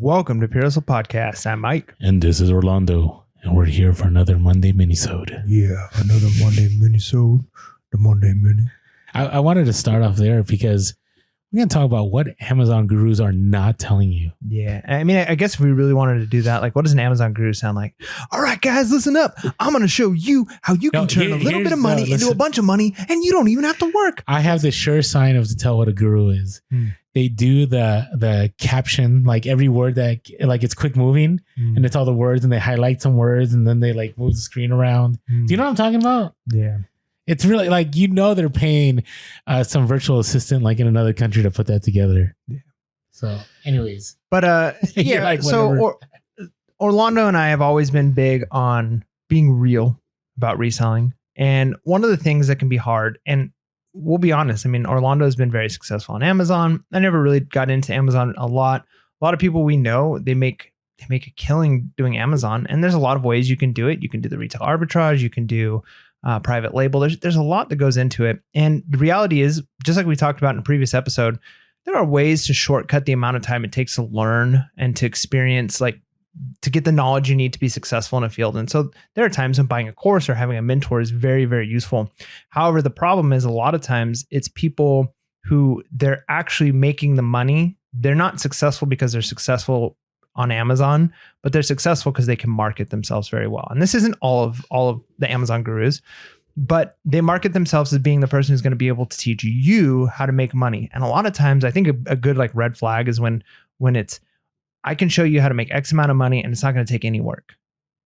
Welcome to Pure Hustle Podcast. I'm Mike. And this is Orlando. And we're here for another Monday minisode. Yeah, another Monday minisode. The Monday mini. I wanted to start off there because we're going to talk about what Amazon gurus are not telling you. Yeah. I mean, I guess if we really wanted to do that, like, what does an Amazon guru sound like? All right, guys, listen up. I'm going to show you how you can turn a little bit of money into a bunch of money, and you don't even have to work. I have the sure sign of to tell what a guru is. They do the caption, like every word that, like, it's quick moving and it's all the words, and they highlight some words and then they like move the screen around. Do you know what I'm talking about? Yeah. It's really like, they're paying some virtual assistant like in another country to put that together. Yeah. So anyways. But yeah, like, so Orlando and I have always been big on being real about reselling. And one of the things that can be hard, and we'll be honest, I mean, Orlando has been very successful on Amazon. I never really got into Amazon a lot. A lot of people we know, they make a killing doing Amazon. And there's a lot of ways you can do it. You can do the retail arbitrage. You can do private label. There's a lot that goes into it. And the reality is, just like we talked about in a previous episode, there are ways to shortcut the amount of time it takes to learn and to experience, like, to get the knowledge you need to be successful in a field. And so there are times when buying a course or having a mentor is very, very useful. However, the problem is a lot of times it's people who they're actually making the money. They're not successful because they're successful on Amazon, but they're successful because they can market themselves very well. And this isn't all of the Amazon gurus, but they market themselves as being the person who's going to be able to teach you how to make money. And a lot of times I think a good like red flag is when it's, I can show you how to make X amount of money and it's not going to take any work.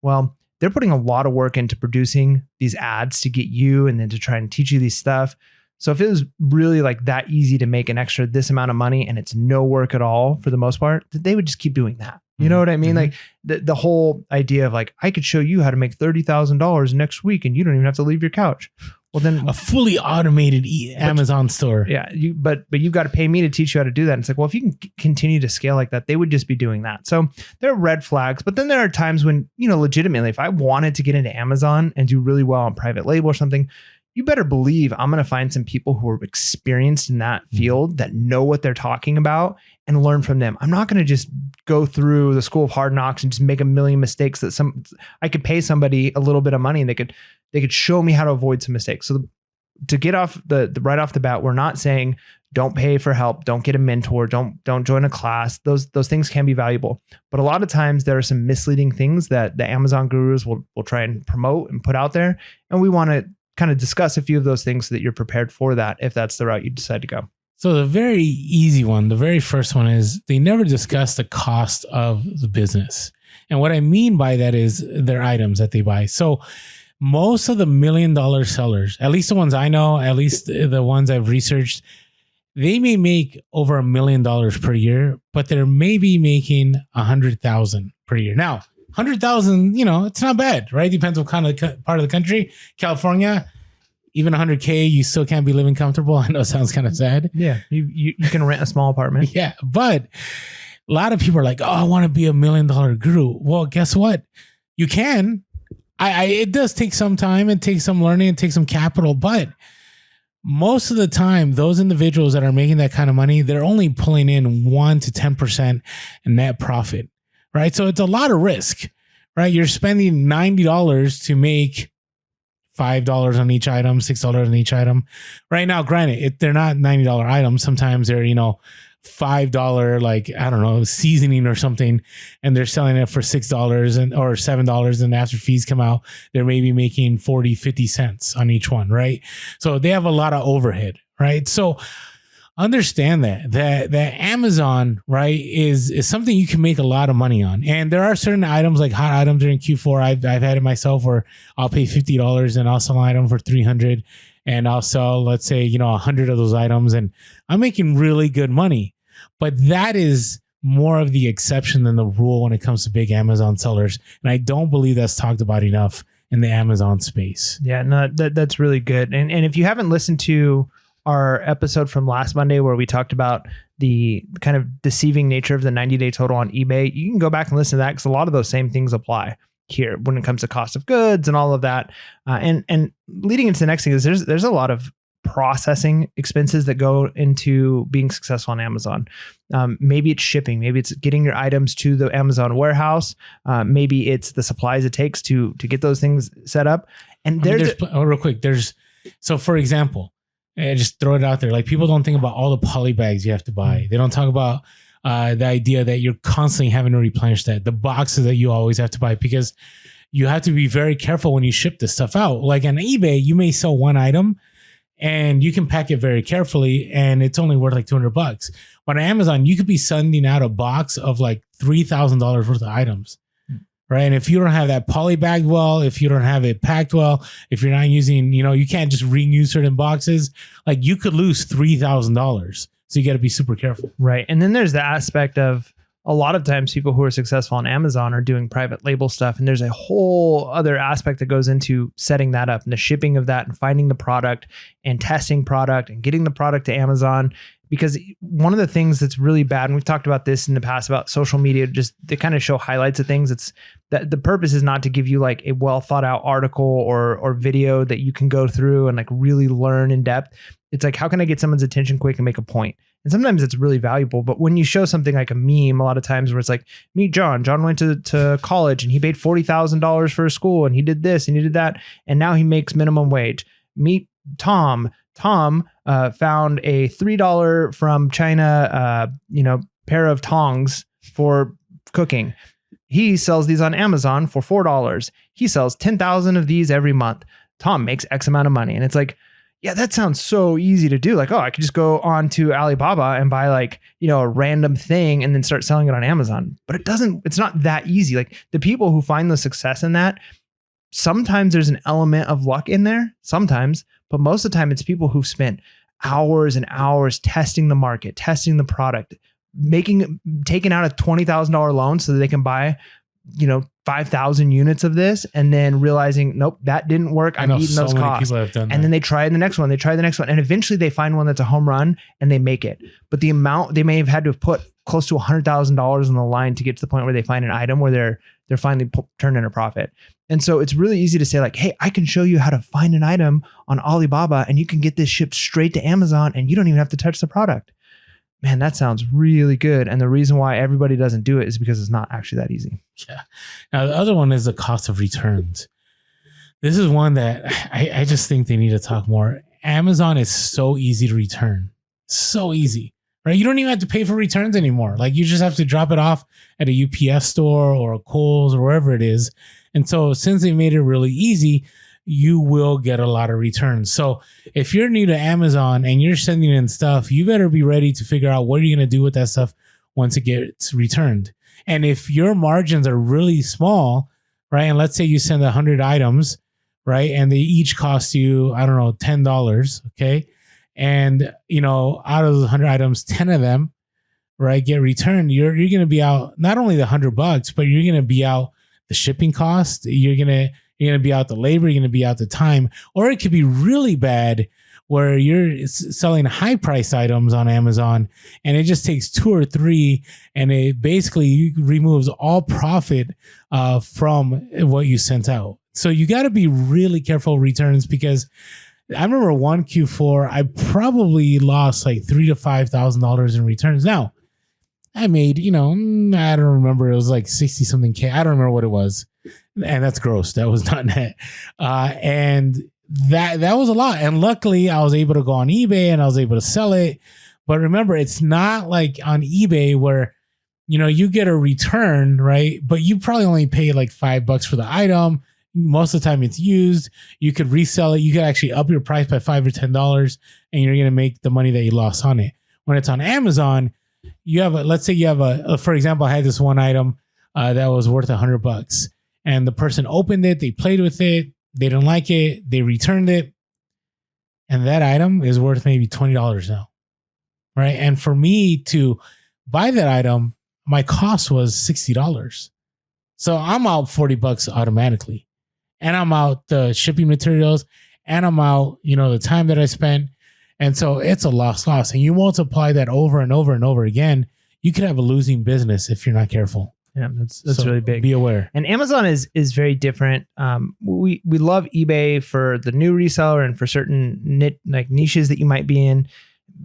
Well, they're putting a lot of work into producing these ads to get you and then to try and teach you these stuff. So if it was really like that easy to make an extra this amount of money and it's no work at all for the most part, they would just keep doing that. You know what I mean? Like the whole idea of like, I could show you how to make $30,000 next week and you don't even have to leave your couch. Well, then a fully automated Amazon store. Yeah. But you've got to pay me to teach you how to do that. And it's like, well, if you can continue to scale like that, they would just be doing that. So there are red flags, but then there are times when, legitimately, if I wanted to get into Amazon and do really well on private label or something, you better believe I'm going to find some people who are experienced in that field that know what they're talking about and learn from them. I'm not going to just go through the school of hard knocks and just make a million mistakes that I could pay somebody a little bit of money and they could show me how to avoid some mistakes. So to get off the right off the bat, we're not saying don't pay for help, don't get a mentor, don't join a class. Those things can be valuable. But a lot of times there are some misleading things that the Amazon gurus will try and promote and put out there. And we want to kind of discuss a few of those things so that you're prepared for that if that's the route you decide to go. So the very easy one, the very first one is they never discuss the cost of the business. And what I mean by that is their items that they buy. So most of the $1 million sellers, at least the ones I know, at least the ones I've researched, they may make over $1 million per year, but they're maybe making $100,000 per year. Now, 100,000, it's not bad, right? Depends what kind of part of the country. California, even 100K, you still can't be living comfortable. I know it sounds kind of sad. Yeah, you can rent a small apartment. Yeah, but a lot of people are like, oh, I want to be $1 million guru. Well, guess what? You can. It does take some time and take some learning and take some capital, but most of the time, those individuals that are making that kind of money, they're only pulling in 1 to 10% in net profit. Right. So it's a lot of risk, right? You're spending $90 to make $5 on each item, $6 on each item. Right now, granted, they're not $90 items. Sometimes they're, $5, like, I don't know, seasoning or something, and they're selling it for $6 or $7. And after fees come out, they're maybe making 40, 50 cents on each one. Right. So they have a lot of overhead. Right. So understand that Amazon, right, is something you can make a lot of money on. And there are certain items like hot items during Q4. I've had it myself where I'll pay $50 and I'll sell an item for $300 and I'll sell, let's say, 100 of those items and I'm making really good money. But that is more of the exception than the rule when it comes to big Amazon sellers. And I don't believe that's talked about enough in the Amazon space. Yeah, no, that's really good. And if you haven't listened to our episode from last Monday where we talked about the kind of deceiving nature of the 90-day total on eBay, you can go back and listen to that because a lot of those same things apply here when it comes to cost of goods and all of that. And leading into the next thing is there's a lot of processing expenses that go into being successful on Amazon. Maybe it's shipping. Maybe it's getting your items to the Amazon warehouse. Maybe it's the supplies it takes to get those things set up. And real quick, so for example, just throw it out there. Like people don't think about all the poly bags you have to buy. They don't talk about the idea that you're constantly having to replenish that, the boxes that you always have to buy, because you have to be very careful when you ship this stuff out. Like on eBay, you may sell one item and you can pack it very carefully and it's only worth like $200. But on Amazon, you could be sending out a box of like $3,000 worth of items, right? And if you don't have that poly bagged well, if you don't have it packed well, if you're not using, you can't just renew certain boxes, like you could lose $3,000. So you got to be super careful. Right. And then there's the aspect of a lot of times people who are successful on Amazon are doing private label stuff. And there's a whole other aspect that goes into setting that up and the shipping of that and finding the product and testing product and getting the product to Amazon. Because one of the things that's really bad, and we've talked about this in the past about social media, just they kind of show highlights of things. It's that the purpose is not to give you like a well thought out article or video that you can go through and like really learn in depth. It's like, how can I get someone's attention quick and make a point? And sometimes it's really valuable. But when you show something like a meme, a lot of times where it's like, meet John. John went to college and he paid $40,000 for a school and he did this and he did that. And now he makes minimum wage. Meet Tom. Tom found a $3 from China, pair of tongs for cooking. He sells these on Amazon for $4. He sells 10,000 of these every month. Tom makes X amount of money. And it's like, yeah, that sounds so easy to do. Like, oh, I could just go on to Alibaba and buy like, a random thing and then start selling it on Amazon. But it's not that easy. Like the people who find the success in that, sometimes there's an element of luck in there, sometimes, but most of the time it's people who've spent hours and hours testing the market, testing the product, taking out a $20,000 loan so that they can buy, 5,000 units of this and then realizing, nope, that didn't work. I'm eating those costs. And then they try the next one. And eventually they find one that's a home run and they make it. But the amount they may have had to have put close to $100,000 on the line to get to the point where they find an item where they're finally turning a profit. And so it's really easy to say like, hey, I can show you how to find an item on Alibaba and you can get this shipped straight to Amazon and you don't even have to touch the product. Man, that sounds really good. And the reason why everybody doesn't do it is because it's not actually that easy. Yeah. Now, the other one is the cost of returns. This is one that I just think they need to talk more. Amazon is so easy to return. So easy, right? You don't even have to pay for returns anymore. Like you just have to drop it off at a UPS store or a Kohl's or wherever it is. And so since they made it really easy, you will get a lot of returns. So if you're new to Amazon and you're sending in stuff, you better be ready to figure out what are you going to do with that stuff once it gets returned. And if your margins are really small, right? And let's say you send 100 items, right? And they each cost you, I don't know, $10. Okay. And, out of the 100 items, 10 of them, right, get returned. You're going to be out not only the $100, but you're going to be out the shipping cost. You're going to be out the labor, you're going to be out the time, or it could be really bad where you're selling high price items on Amazon and it just takes 2 or 3 and it basically removes all profit from what you sent out. So you got to be really careful with returns, because I remember one Q4, I probably lost like $3,000 to $5,000 in returns. Now I made, I don't remember. It was like 60 something K. I don't remember what it was. And that's gross. That was not net. And that was a lot. And luckily I was able to go on eBay and I was able to sell it. But remember, it's not like on eBay where, you get a return, right? But you probably only pay like $5 for the item. Most of the time it's used. You could resell it. You could actually up your price by $5 or $10 and you're going to make the money that you lost on it. When it's on Amazon, you have let's say you have for example, I had this one item that was worth $100 and the person opened it, they played with it, they didn't like it, they returned it. And that item is worth maybe $20 now. Right. And for me to buy that item, my cost was $60. So I'm out $40 automatically. And I'm out the shipping materials and I'm out, the time that I spent. And so it's a loss. And you multiply that over and over and over again, you could have a losing business if you're not careful. Yeah, that's really big. Be aware. And Amazon is very different. We love eBay for the new reseller and for certain niches that you might be in,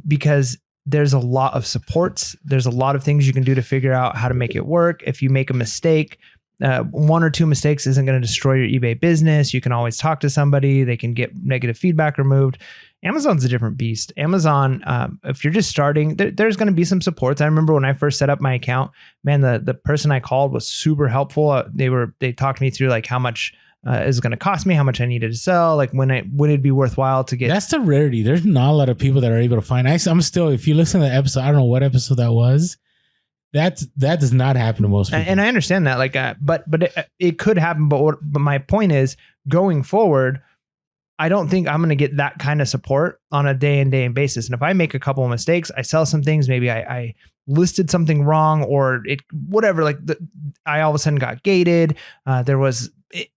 because there's a lot of supports. There's a lot of things you can do to figure out how to make it work. If you make a mistake, 1 or 2 mistakes isn't going to destroy your eBay business. You can always talk to somebody. They can get negative feedback removed. Amazon's a different beast. Amazon, if you're just starting, there's going to be some supports. I remember when I first set up my account, man, the person I called was super helpful. They talked me through like how much is going to cost me, how much I needed to sell, like when it'd be worthwhile to get. That's the rarity. There's not a lot of people that are able to find. I'm still, if you listen to the episode, I don't know what episode that was. That does not happen to most people. And I understand that, like, but it could happen. But my point is, going forward, I don't think I'm going to get that kind of support on a day in basis. And if I make a couple of mistakes, I sell some things, maybe I listed something wrong, or whatever, like I all of a sudden got gated. There was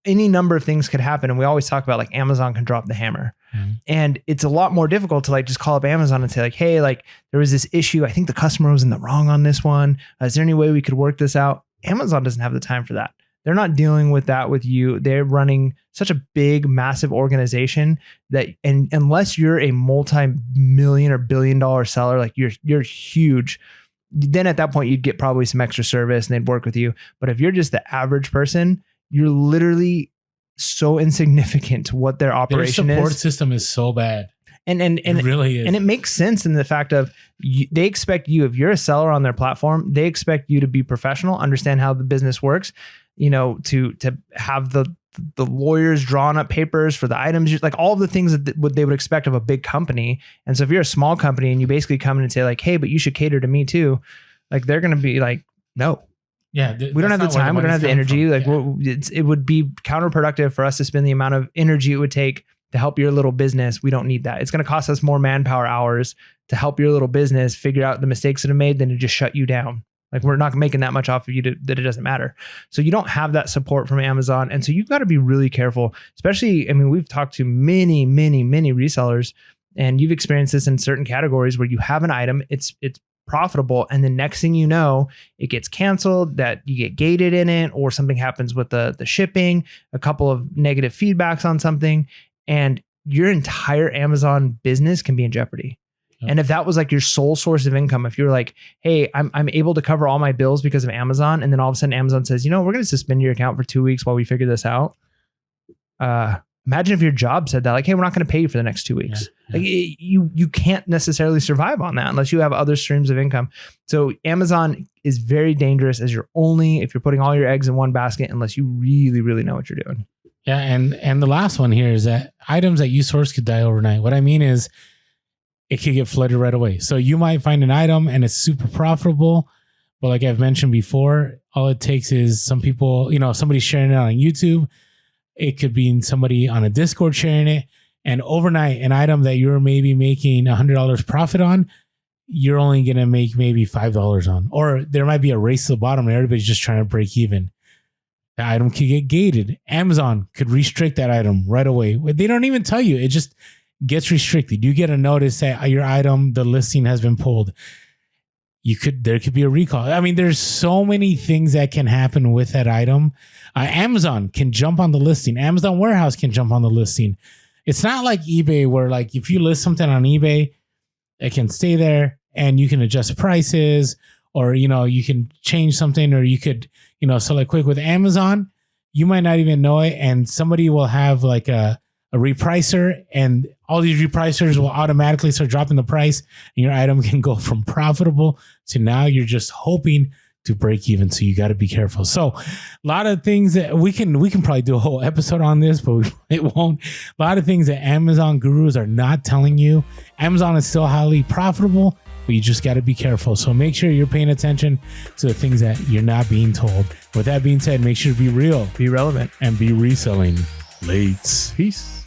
any number of things could happen. And we always talk about like Amazon can drop the hammer. Mm-hmm. And it's a lot more difficult to like just call up Amazon and say like, hey, like there was this issue. I think the customer was in the wrong on this one. Is there any way we could work this out? Amazon doesn't have the time for that. They're not dealing with that with you. They're running such a big, massive organization that, and unless you're a multi-million or billion-dollar seller, like you're huge, then at that point you'd get probably some extra service and they'd work with you. But if you're just the average person, you're literally so insignificant to what their operation is. Their support system is so bad. And it really is. And it makes sense in the fact of they expect you, if you're a seller on their platform, they expect you to be professional, understand how the business works, you know, to have the lawyers drawing up papers for the items, like all of the things that they would expect of a big company. And so if you're a small company and you basically come in and say like, hey, but you should cater to me too, like they're going to be like, no. Yeah, we don't have the time. We don't have the energy. Like it would be counterproductive for us to spend the amount of energy it would take to help your little business. We don't need that. It's going to cost us more manpower hours to help your little business figure out the mistakes that are made than to just shut you down. Like we're not making that much off of you that it doesn't matter. So you don't have that support from Amazon. And so you've got to be really careful, especially, I mean, we've talked to many resellers, and you've experienced this in certain categories where you have an item, it's profitable, and the next thing you know, it gets canceled, that you get gated in it, or something happens with the shipping, a couple of negative feedbacks on something, and your entire Amazon business can be in jeopardy. Yep. And if that was like your sole source of income, if you're like, hey, I'm able to cover all my bills because of Amazon, and then all of a sudden Amazon says, you know, we're going to suspend your account for 2 weeks while we figure this out. Imagine if your job said that, like, hey, we're not going to pay you for the next 2 weeks. Yeah. Like you can't necessarily survive on that unless you have other streams of income. So Amazon is very dangerous if you're putting all your eggs in one basket, unless you really, really know what you're doing. Yeah. And the last one here is that items that you source could die overnight. What I mean is it could get flooded right away. So you might find an item and it's super profitable, but like I've mentioned before, all it takes is some people, you know, somebody sharing it on YouTube. It could be somebody on a Discord sharing it, and overnight, an item that you're maybe making $100 profit on, you're only going to make maybe $5 on, or there might be a race to the bottom and everybody's just trying to break even. The item could get gated. Amazon could restrict that item right away. They don't even tell you. It just gets restricted. You get a notice that your item, the listing has been pulled. There could be a recall. I mean, there's so many things that can happen with that item. Amazon can jump on the listing. Amazon Warehouse can jump on the listing. It's not like eBay where, like, if you list something on eBay, it can stay there and you can adjust prices, or, you know, you can change something, or you could, you know, sell it quick. With Amazon, you might not even know it, and somebody will have like a repricer, and all these repricers will automatically start dropping the price, and your item can go from profitable to now you're just hoping to break even. So you got to be careful. So a lot of things that we can probably do a whole episode on this, but it won't. A lot of things that Amazon gurus are not telling you. Amazon is still highly profitable, but you just got to be careful. So make sure you're paying attention to the things that you're not being told. With that being said, make sure to be real, be relevant, and be reselling late. Peace.